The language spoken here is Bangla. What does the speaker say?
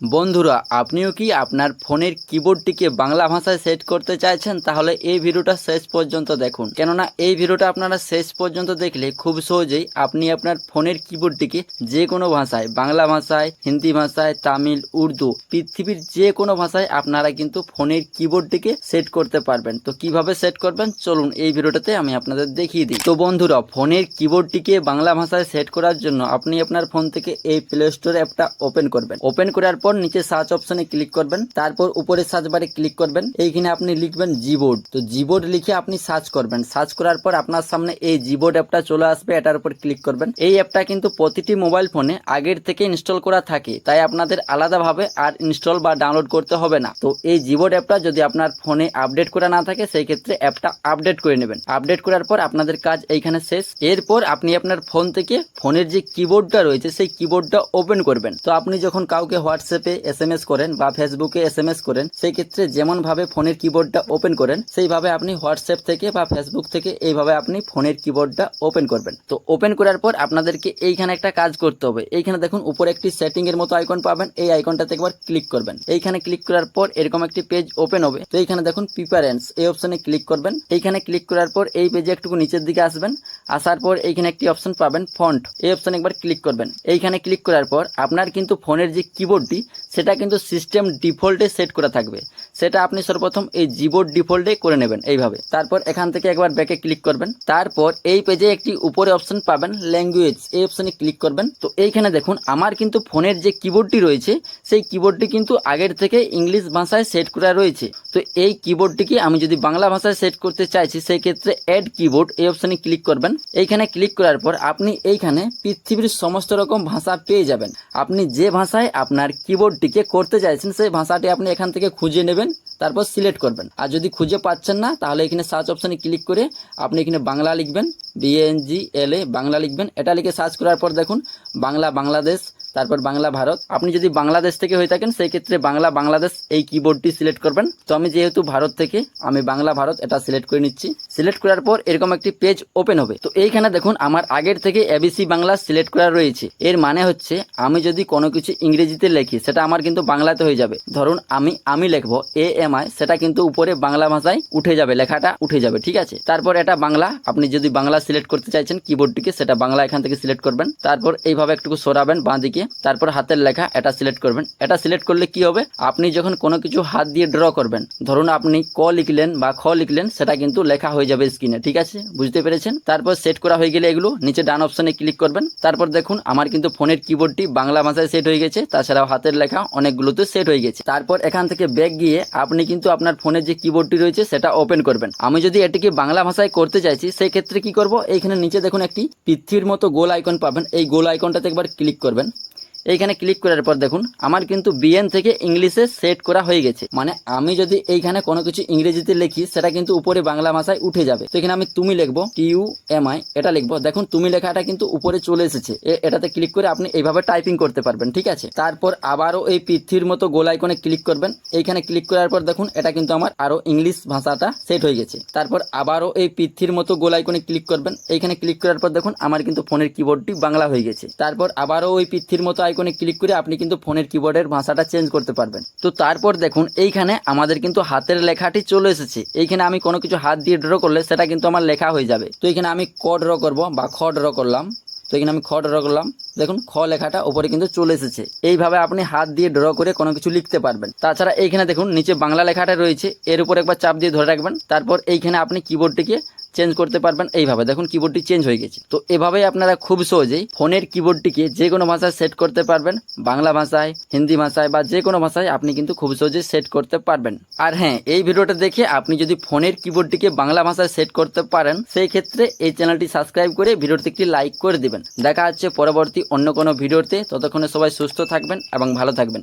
বন্ধুরা, আপনিও কি আপনার ফোনের কিবোর্ডটিকে বাংলা ভাষায় সেট করতে চাইছেন? তাহলে এই ভিডিওটা শেষ পর্যন্ত দেখুন, কেননা এই ভিডিওটা আপনারা শেষ পর্যন্ত দেখলে খুব সহজেই আপনি আপনার ফোনের কিবোর্ডটিকে যে কোনো ভাষায়, বাংলা ভাষায়, হিন্দি ভাষায়, তামিল, উর্দু, পৃথিবীর যে কোনো ভাষায় আপনারা কিন্তু ফোনের কিবোর্ডটিকে সেট করতে পারবেন। তো কিভাবে সেট করবেন চলুন এই ভিডিওটাতে আমি আপনাদের দেখিয়ে দিই। তো বন্ধুরা, ফোনের কিবোর্ডটিকে বাংলা ভাষায় সেট করার জন্য আপনি আপনার ফোন থেকে এই প্লে স্টোর অ্যাপটা ওপেন করবেন। ওপেন করার পর নিচে সার্চ অপশনে ক্লিক করবেন, তারপর উপরে সার্চ বারে ক্লিক করবেন। এইখানে আপনি লিখবেন জিবোর্ড। তো জিবোর্ড লিখে আপনি সার্চ করবেন। সার্চ করার পর আপনার সামনে এই জিবোর্ড অ্যাপটা চলে আসবে, এটার উপর ক্লিক করবেন। এই অ্যাপটা কিন্তু প্রতিটি মোবাইল ফোনে আগের থেকে ইনস্টল করা থাকে, তাই আপনাদের আলাদাভাবে আর ইনস্টল বা ডাউনলোড করতে হবে না। তো এই জিবোর্ড অ্যাপটা যদি আপনার ফোনে আপডেট করা না থাকে সেই ক্ষেত্রে অ্যাপটা আপডেট করে নেবেন। আপডেট করার পর আপনাদের কাজ এইখানে শেষ। এরপর আপনি আপনার ফোন থেকে ফোনের যে কিবোর্ডটা রয়েছে সেই কিবোর্ডটা ওপেন করবেন। তো আপনি যখন কাউকে হোয়াটসঅ্যাপে এসএমএস করেন বা ফেসবুকে এসএমএস করেন, সেই ক্ষেত্রে যেমন ভাবে ফোনের কিবোর্ডটা ওপেন করেন সেইভাবে আপনি হোয়াটসঅ্যাপ থেকে বা ফেসবুক থেকে এইভাবে আপনি ফোনের কিবোর্ডটা ওপেন করবেন। তো ওপেন করার পর আপনাদেরকে এইখানে একটা কাজ করতে হবে। এইখানে দেখুন উপরে একটি সেটিং এর মতো আইকন পাবেন, এই আইকনটাতে একবার ক্লিক করবেন। এইখানে ক্লিক করার পর এরকম একটি পেজ ওপেন হবে। তো এইখানে দেখুন প্রিফারেন্স, এই অপশনে ক্লিক করবেন। এইখানে ক্লিক করার পর এই পেজে একটু নিচের দিকে আসবেন। আসার পর এইখানে একটি অপশন পাবেন ফন্ট, এই অপশনে একবার ক্লিক করবেন। এইখানে ক্লিক করার পর আপনার কিন্তু ফোনের যে কিবোর্ডটি সেটা কিন্তু সিস্টেম ডিফল্টে সেট করা থাকবে। সেটা আপনি সর্বপ্রথম এই জিবোর্ড ডিফল্টে করে নেবেন এইভাবে। তারপর এখান থেকে একবার ব্যাকে ক্লিক করবেন। তারপর এই পেজে একটি উপরে অপশন পাবেন ল্যাঙ্গুয়েজ, এই অপশনে ক্লিক করবেন। তো এইখানে দেখুন আমার কিন্তু ফোনের যে কিবোর্ডটি রয়েছে সেই কিবোর্ডটি কিন্তু আগের থেকে ইংলিশ ভাষায় সেট করা রয়েছে। তো এই কিবোর্ডটিকে আমি যদি বাংলা ভাষায় সেট করতে চাইছি সেই ক্ষেত্রে অ্যাড কিবোর্ড, এই অপশনে ক্লিক করবেন। এইখানে ক্লিক করার পর আপনি এইখানে পৃথিবীর সমস্ত রকম ভাষা পেয়ে যাবেন। আপনি যে ভাষায় আপনার কিবোর্ডটিকে করতে চাইছেন সেই ভাষাটি আপনি এখান থেকে খুঁজে নেবেন, তারপর সিলেক্ট করবেন। আর যদি খুঁজে পাচ্ছেন না তাহলে এখানে সার্চ অপশনে ক্লিক করে আপনি এখানে বাংলা লিখবেন, BANGLA বাংলা লিখবেন। এটা লিখে সার্চ করার পর দেখুন বাংলা বাংলাদেশ, তারপর বাংলা ভারত। আপনি যদি বাংলাদেশ থেকে হয়ে থাকেন সেই ক্ষেত্রে বাংলা বাংলাদেশ এই কিবোর্ডটি সিলেক্ট করবেন। তো আমি যেহেতু ভারত থেকে, আমি বাংলা ভারত এটা সিলেক্ট করে নিচ্ছি। সিলেক্ট করার পর এরকম একটি পেজ ওপেন হবে। তো এইখানে দেখুন আমার আগের থেকে ABC বাংলা সিলেক্ট করা রয়েছে। এর মানে হচ্ছে আমি যদি কোনো কিছু ইংরেজিতে লিখি সেটা আমার কিন্তু বাংলাতে হয়ে যাবে। ধরুন আমি লিখবো AMI, সেটা কিন্তু উপরে বাংলা ভাষায় উঠে যাবে, লেখাটা উঠে যাবে, ঠিক আছে। তারপর এটা বাংলা, আপনি যদি বাংলা সিলেক্ট করতে চাইছেন কিবোর্ডটিকে সেটা বাংলা এখান থেকে সিলেক্ট করবেন। তারপর এইভাবে একটু সরাবেন বাঁ দিকে, তারপর হাতের লেখা এটা সিলেক্ট করবেন। এটা সিলেক্ট করলে কি হবে, আপনি যখন কোনো কিছু হাত দিয়ে ড্র করবেন, ধরুন আপনি ক লিখলেন বা খ লিখলেন, সেটা কিন্তু লেখা হয়ে যাবে স্ক্রিনে, ঠিক আছে, বুঝতে পেরেছেন। তারপর সেট করা হয়ে গেলে এগুলো নিচে ডান অপশনে ক্লিক করবেন। তারপর দেখুন আমার কিন্তু ফোনের কিবোর্ডটি বাংলা ভাষায় সেট হয়ে গেছে, তাছাড়াও হাতের লেখা অনেকগুলোতে সেট হয়ে গেছে। তারপর এখান থেকে ব্যাক গিয়ে আপনি কিন্তু আপনার ফোনের যে কিবোর্ডটি রয়েছে সেটা ওপেন করবেন। আমি যদি এটিকে বাংলা ভাষায় করতে চাইছি সেই ক্ষেত্রে কি করব, এইখানে নিচে দেখুন একটি পৃথিবীর মতো গোল আইকন পাবেন, এই গোল আইকনটাতে একবার ক্লিক করবেন। এইখানে ক্লিক করার পর দেখুন আমার কিন্তু BN থেকে ইংলিশে সেট করা হয়ে গেছে। মানে আমি যদি এইখানে কোনো কিছু ইংরেজিতে লিখি সেটা কিন্তু উপরে বাংলা ভাষায় উঠে যাবে। তো এখানে আমি তুমি লিখবো, TUMI এটা লিখবো, দেখুন তুমি লেখাটা কিন্তু উপরে চলে এসেছে। এটাতে ক্লিক করে আপনি এইভাবে টাইপিং করতে পারবেন, ঠিক আছে। তারপর আবারও এই পৃথিবীর মতো গোল আইকনে ক্লিক করবেন। এইখানে ক্লিক করার পর দেখুন এটা কিন্তু আমার আরো ইংলিশ ভাষাটা সেট হয়ে গেছে। তারপর আবারও এই পৃথিবীর মতো গোল আইকনে ক্লিক করবেন। এইখানে ক্লিক করার পর দেখুন আমার কিন্তু ফোনের কিবোর্ডটি বাংলা হয়ে গেছে। তারপর আবারও ওই পৃথিবীর মতো আইকনে ক্লিক করে আপনি কিন্তু ফোনের কিবোর্ডের ভাষাটা চেঞ্জ করতে পারবেন। তো তারপর দেখুন এইখানে আমাদের কিন্তু হাতের লেখাটি চলে এসেছে। এইখানে আমি কোনো কিছু হাত দিয়ে ড্র করলে সেটা কিন্তু আমার লেখা হয়ে যাবে। তো এখানে আমি ক ড্র করবো বা খ ড্র করলাম। তো এখানে আমি খ ড্র করলাম, দেখুন খ লেখাটা উপরে কিন্তু চলে এসেছে। এইভাবে আপনি হাত দিয়ে ড্র করে কোনো কিছু লিখতে পারবেন। তাছাড়া এইখানে দেখুন নিচে বাংলা লেখাটা রয়েছে, এর উপর একবার চাপ দিয়ে ধরে রাখবেন। তারপর এইখানে আপনি কিবোর্ডটিকে চেঞ্জ করতে পারবেন। এইভাবে দেখুন কিবোর্ডটি চেঞ্জ হয়ে গেছে। তো এভাবেই আপনারা খুব সহজেই ফোনের কিবোর্ডটিকে যে কোনো ভাষায় সেট করতে পারবেন, বাংলা ভাষায়, হিন্দি ভাষায় বা যে কোনো ভাষায় আপনি কিন্তু খুব সহজেই সেট করতে পারবেন। আর হ্যাঁ, এই ভিডিওটা দেখে আপনি যদি ফোনের কিবোর্ডটিকে বাংলা ভাষায় সেট করতে পারেন সেই ক্ষেত্রে এই চ্যানেলটি সাবস্ক্রাইব করে ভিডিওতে একটি লাইক করে দিবেন। দেখা হচ্ছে পরবর্তী অন্য কোনো ভিডিওতে। ততক্ষণে সবাই সুস্থ থাকবেন এবং ভালো থাকবেন।